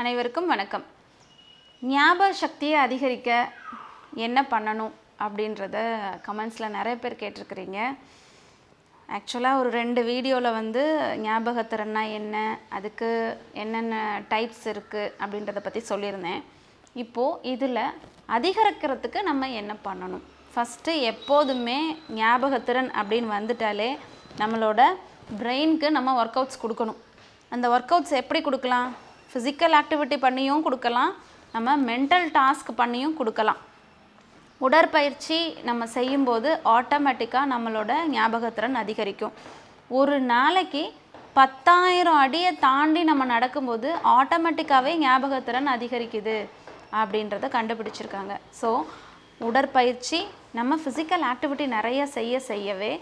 அனைவருக்கும் வணக்கம். ஞாபக சக்தியை அதிகரிக்க என்ன பண்ணணும் அப்படின்றத கமெண்ட்ஸில் நிறைய பேர் கேட்டிருக்கிறீங்க. ஆக்சுவலாக ஒரு 2 வீடியோவில் வந்து ஞாபகத்திறன்னா என்ன, அதுக்கு என்னென்ன டைப்ஸ் இருக்குது அப்படின்றத பற்றி சொல்லியிருந்தேன். இப்போது இதில் அதிகரிக்கிறதுக்கு நம்ம என்ன பண்ணணும்? ஃபஸ்ட்டு எப்போதுமே ஞாபகத்திறன் அப்படின்னு வந்துட்டாலே நம்மளோட பிரெயினுக்கு நம்ம ஒர்க் அவுட்ஸ் கொடுக்கணும். அந்த ஒர்க் அவுட்ஸ் எப்படி கொடுக்கலாம்? ஃபிசிக்கல் ஆக்டிவிட்டி பண்ணியும் கொடுக்கலாம், நம்ம மென்டல் டாஸ்க் பண்ணியும் கொடுக்கலாம். உடற்பயிற்சி நம்ம செய்யும்போது ஆட்டோமேட்டிக்காக நம்மளோட ஞாபகத்திறன் அதிகரிக்கும். ஒரு நாளைக்கு 10,000 அடியை தாண்டி நம்ம நடக்கும்போது ஆட்டோமேட்டிக்காகவே ஞாபகத்திறன் அதிகரிக்குது அப்படின்றத கண்டுபிடிச்சிருக்காங்க. ஸோ உடற்பயிற்சி நம்ம ஃபிசிக்கல் ஆக்டிவிட்டி நிறைய செய்யவே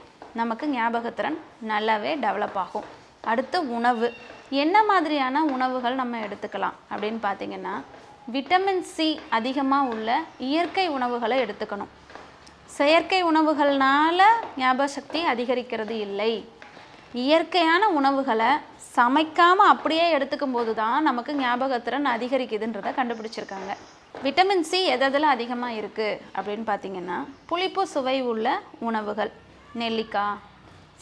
நமக்கு ஞாபகத்திறன் நல்லாவே டெவலப் ஆகும். அடுத்து உணவு, என்ன மாதிரியான உணவுகள் நம்ம எடுத்துக்கலாம் அப்படின்னு பார்த்தீங்கன்னா, விட்டமின் சி அதிகமாக உள்ள இயற்கை உணவுகளை எடுத்துக்கணும். செயற்கை உணவுகள்னால ஞாபக சக்தி அதிகரிக்கிறது இல்லை. இயற்கையான உணவுகளை சமைக்காமல் அப்படியே எடுத்துக்கும் போது தான் நமக்கு ஞாபகத்திறன் அதிகரிக்குதுன்றதை கண்டுபிடிச்சிருக்காங்க. விட்டமின் சி எதில் அதிகமாக இருக்குது அப்படின்னு பார்த்தீங்கன்னா, புளிப்பு சுவை உள்ள உணவுகள், நெல்லிக்காய்,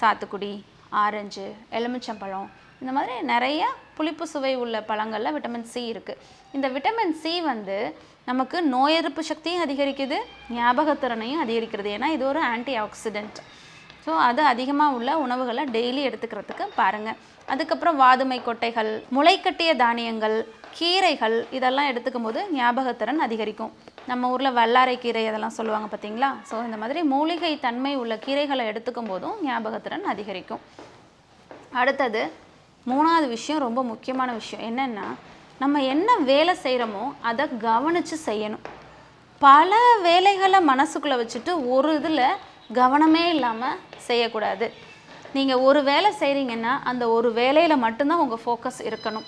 சாத்துக்குடி, ஆரஞ்சு, எலுமிச்சம்பழம், இந்த மாதிரி நிறைய புளிப்பு சுவை உள்ள பழங்களில் விட்டமின் சி இருக்குது. இந்த விட்டமின் சி வந்து நமக்கு நோய் எதிர்ப்பு சக்தியும் அதிகரிக்குது, ஞாபகத்திறனையும் அதிகரிக்கிறது. ஏன்னா இது ஒரு ஆன்டி ஆக்சிடென்ட். ஸோ அது அதிகமாக உள்ள உணவுகளை டெய்லி எடுத்துக்கிறதுக்கு பாருங்கள். அதுக்கப்புறம் வாதுமை கொட்டைகள், முளைக்கட்டிய தானியங்கள், கீரைகள் இதெல்லாம் எடுத்துக்கும் போது ஞாபகத்திறன் அதிகரிக்கும். நம்ம ஊரில் வல்லாரை கீரை அதெல்லாம் சொல்லுவாங்க பார்த்தீங்களா? ஸோ இந்த மாதிரி மூலிகை தன்மை உள்ள கீரைகளை எடுத்துக்கும் போதும் ஞாபகத்திறன் அதிகரிக்கும். அடுத்தது 3வது விஷயம், ரொம்ப முக்கியமான விஷயம் என்னென்னா, நம்ம என்ன வேலை செய்கிறோமோ அதை கவனித்து செய்யணும். பல வேலைகளை மனசுக்குள்ளே வச்சுட்டு ஒரு இதில் கவனமே இல்லாமல் செய்யக்கூடாது. நீங்கள் ஒரு வேலை செய்கிறீங்கன்னா அந்த ஒரு வேலையில் மட்டும்தான் உங்கள் ஃபோக்கஸ் இருக்கணும்.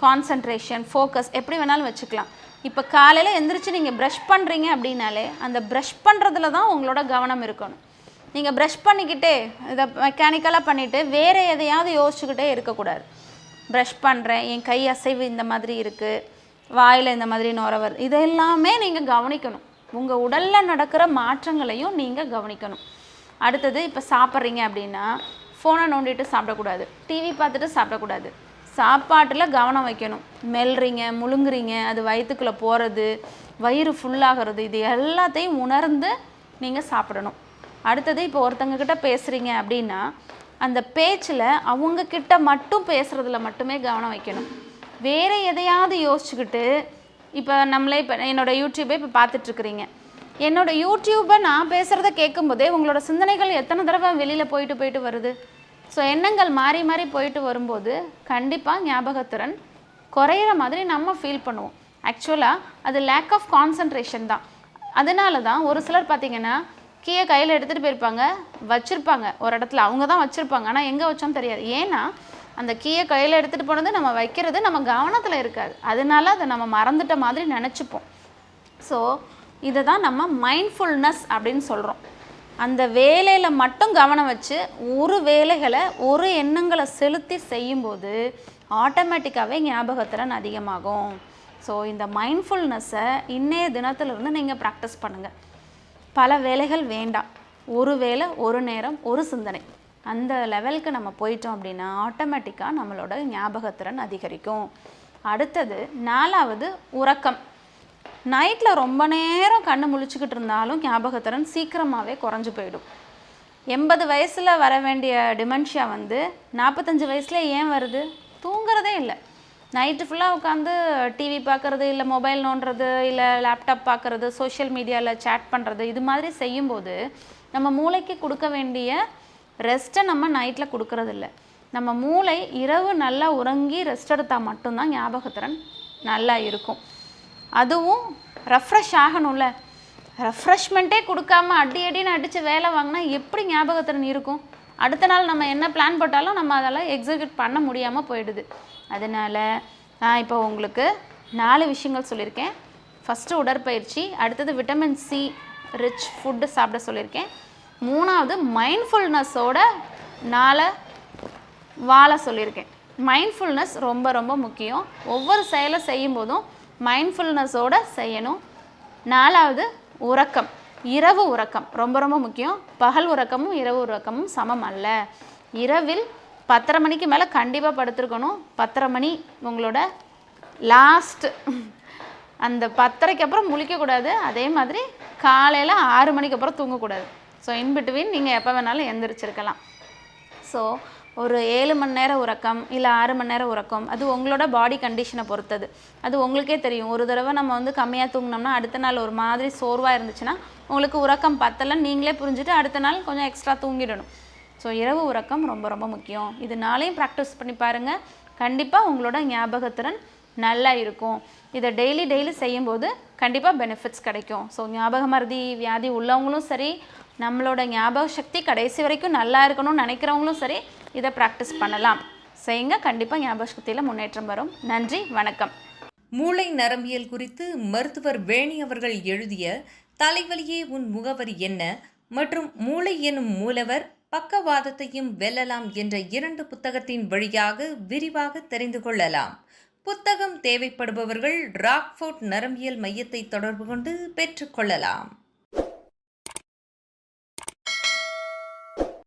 கான்சன்ட்ரேஷன், ஃபோக்கஸ் எப்படி வேணாலும் வச்சுக்கலாம். இப்போ காலையில் எந்திரிச்சு நீங்கள் ப்ரஷ் பண்ணுறீங்க அப்படின்னாலே அந்த ப்ரஷ் பண்ணுறதுல தான் உங்களோட கவனம் இருக்கணும். நீங்கள் ப்ரஷ் பண்ணிக்கிட்டே இதை மெக்கானிக்கலாக பண்ணிவிட்டு வேறு எதையாவது யோசிச்சுக்கிட்டே இருக்கக்கூடாது. ப்ரஷ் பண்ணுறேன், என் கை அசைவு இந்த மாதிரி இருக்குது, வாயில் இந்த மாதிரி நுர வருது, இதெல்லாமே நீங்கள் கவனிக்கணும். உங்கள் உடலில் நடக்கிற மாற்றங்களையும் நீங்கள் கவனிக்கணும். அடுத்தது, இப்போ சாப்பிட்றீங்க அப்படின்னா ஃபோனை நோண்டிட்டு சாப்பிடக்கூடாது, டிவி பார்த்துட்டு சாப்பிடக்கூடாது. சாப்பாட்டில் கவனம் வைக்கணும். மெல்றீங்க, முழுங்குறீங்க, அது வயிற்றுக்குள்ளே போகிறது, வயிறு ஃபுல்லாகிறது, இது எல்லாத்தையும் உணர்ந்து நீங்கள் சாப்பிடணும். அடுத்தது, இப்போ ஒருத்தங்கக்கிட்ட பேசுகிறீங்க அப்படின்னா அந்த பேச்சில் அவங்கக்கிட்ட மட்டும் பேசுகிறதுல மட்டுமே கவனம் வைக்கணும். வேறு எதையாவது யோசிச்சுக்கிட்டு, இப்போ என்னோடய யூடியூப்பை இப்போ பார்த்துட்ருக்குறீங்க, என்னோடய யூடியூப்பை நான் பேசுகிறத கேட்கும்போதே உங்களோட சிந்தனைகள் எத்தனை தடவை வெளியில் போயிட்டு வருது. ஸோ எண்ணங்கள் மாறி மாறி போயிட்டு வரும்போது கண்டிப்பாக ஞாபகத்திறன் குறையிற மாதிரி நம்ம ஃபீல் பண்ணுவோம். ஆக்சுவலாக அது லேக் ஆஃப் கான்சன்ட்ரேஷன் தான். அதனால தான் ஒரு சிலர் பார்த்திங்கன்னா கீயை கையில் எடுத்துகிட்டு போயிருப்பாங்க, வச்சுருப்பாங்க ஒரு இடத்துல, அவங்க தான் வச்சுருப்பாங்க, ஆனால் எங்கே வச்சோன்னு தெரியாது. ஏன்னா அந்த கீயை கையில் எடுத்துகிட்டு போனது நம்ம வைக்கிறது நம்ம கவனத்தில் இருக்காது, அதனால அதை நம்ம மறந்துட்ட மாதிரி நினச்சிப்போம். ஸோ இதை தான் நம்ம மைண்ட்ஃபுல்னஸ் அப்படின்னு சொல்கிறோம். அந்த வேலையில் மட்டும் கவனம் வச்சு ஒரு வேலைகளை ஒரு எண்ணங்களை செலுத்தி செய்யும்போது ஆட்டோமேட்டிக்காகவே ஞாபகத்திறன் அதிகமாகும். ஸோ இந்த மைண்ட்ஃபுல்னஸை இன்றைய தினத்திலிருந்து நீங்கள் ப்ராக்டிஸ் பண்ணுங்கள். பல வேலைகள் வேண்டாம், ஒரு வேலை, ஒரு நேரம், ஒரு சிந்தனை, அந்த லெவலுக்கு நம்ம போயிட்டோம் அப்படின்னா ஆட்டோமேட்டிக்காக நம்மளோட ஞாபகத்திறன் அதிகரிக்கும். அடுத்தது 4வது, உறக்கம். நைட்டில் ரொம்ப நேரம் கண்ணு முழிச்சுக்கிட்டு இருந்தாலும் ஞாபகத்திறன் சீக்கிரமாகவே குறைஞ்சி போயிடும். 80 வயசில் வர வேண்டிய டிமென்ஷியா வந்து 45 வயசில் ஏன் வருது? தூங்குறதே இல்லை. நைட்டு ஃபுல்லாக உட்காந்து டிவி பார்க்குறது, இல்லை மொபைல் நோண்டுறது, இல்லை லேப்டாப் பார்க்குறது, சோஷியல் மீடியாவில் சேட் பண்ணுறது, இது மாதிரி செய்யும்போது நம்ம மூளைக்கு கொடுக்க வேண்டிய ரெஸ்ட்டை நம்ம நைட்டில் கொடுக்கறதில்ல. நம்ம மூளை இரவு நல்லா உறங்கி ரெஸ்ட் எடுத்தால் மட்டும்தான் ஞாபகத்திறன் நல்லா இருக்கும். அதுவும் ரெஃப்ரெஷ் ஆகணும்ல. ரெஃப்ரெஷ்மெண்ட்டே கொடுக்காம அடின்னு அடித்து வேலை வாங்கினா எப்படி ஞாபகத்திறன் இருக்கும்? அடுத்த நாள் நம்ம என்ன பிளான் போட்டாலும் நம்ம அதெல்லாம் எக்ஸிக்யூட் பண்ண முடியாமல் போயிடுது. அதனால் நான் இப்போ உங்களுக்கு 4 விஷயங்கள் சொல்லியிருக்கேன். ஃபஸ்ட்டு உடற்பயிற்சி, அடுத்தது விட்டமின் சி ரிச் ஃபுட்டு சாப்பிட சொல்லியிருக்கேன், 3வது மைண்ட்ஃபுல்னஸோட 4 வாழ சொல்லியிருக்கேன். மைண்ட்ஃபுல்னஸ் ரொம்ப ரொம்ப முக்கியம். ஒவ்வொரு செயலை செய்யும்போதும் மைண்ட்ஃபுல்னஸோடு செய்யணும். 4வது உறக்கம், இரவு உறக்கம் ரொம்ப ரொம்ப முக்கியம். பகல் உறக்கமும் இரவு உறக்கமும் சமம் அல்ல. இரவில் 10:30 மணிக்கு மேலே கண்டிப்பாக படுத்துருக்கணும். 10:30 மணி உங்களோட லாஸ்ட்டு. அந்த 10:30க்கு அப்புறம் முழிக்கக்கூடாது. அதே மாதிரி காலையில் 6 மணிக்கு அப்புறம் தூங்கக்கூடாது. ஸோ இன்பிட்வீன் நீங்கள் எப்போ வேணாலும் எந்திரிச்சிருக்கலாம். ஸோ ஒரு 7 மணி நேரம் உறக்கம் இல்லை 6 மணி நேரம் உறக்கம், அது உங்களோட பாடி கண்டிஷனை பொறுத்தது. அது உங்களுக்கே தெரியும். ஒரு தடவை நம்ம வந்து கம்மியாக தூங்கினோம்னா அடுத்த நாள் ஒரு மாதிரி சோர்வாக இருந்துச்சுன்னா உங்களுக்கு உறக்கம் பத்தலைன்னு நீங்களே புரிஞ்சுட்டு அடுத்த நாள் கொஞ்சம் எக்ஸ்ட்ரா தூங்கிடணும். ஸோ இரவு உறக்கம் ரொம்ப ரொம்ப முக்கியம். இது நாளையும் ப்ராக்டிஸ் பண்ணி பாருங்கள். கண்டிப்பாக உங்களோட ஞாபகத்திறன் நல்லா இருக்கும். இதை டெய்லி செய்யும்போது கண்டிப்பாக பெனிஃபிட்ஸ் கிடைக்கும். ஸோ ஞாபக மறதி வியாதி உள்ளவங்களும் சரி, நம்மளோட ஞாபக சக்தி கடைசி வரைக்கும் நல்லா இருக்கணும்னு நினைக்கிறவங்களும் சரி, இதை ப்ராக்டிஸ் பண்ணலாம். செய்யுங்க. கண்டிப்பாக ஞாபக சக்தியில் முன்னேற்றம் வரும். நன்றி, வணக்கம். மூளை நரம்பியல் குறித்து மருத்துவர் வேணி அவர்கள் எழுதிய தலைவலியே உன் முகவரி என்ன மற்றும் மூளை எனும் மூலவர் பக்கவாதத்தையும் வெல்லலாம் என்ற 2 புத்தகத்தின் வழியாக விரிவாக தெரிந்து கொள்ளலாம். புத்தகம் தேவைப்படுபவர்கள் ராக்ஃபோர்ட் நரம்பியல் மையத்தை தொடர்பு கொண்டு பெற்றுக்கொள்ளலாம்.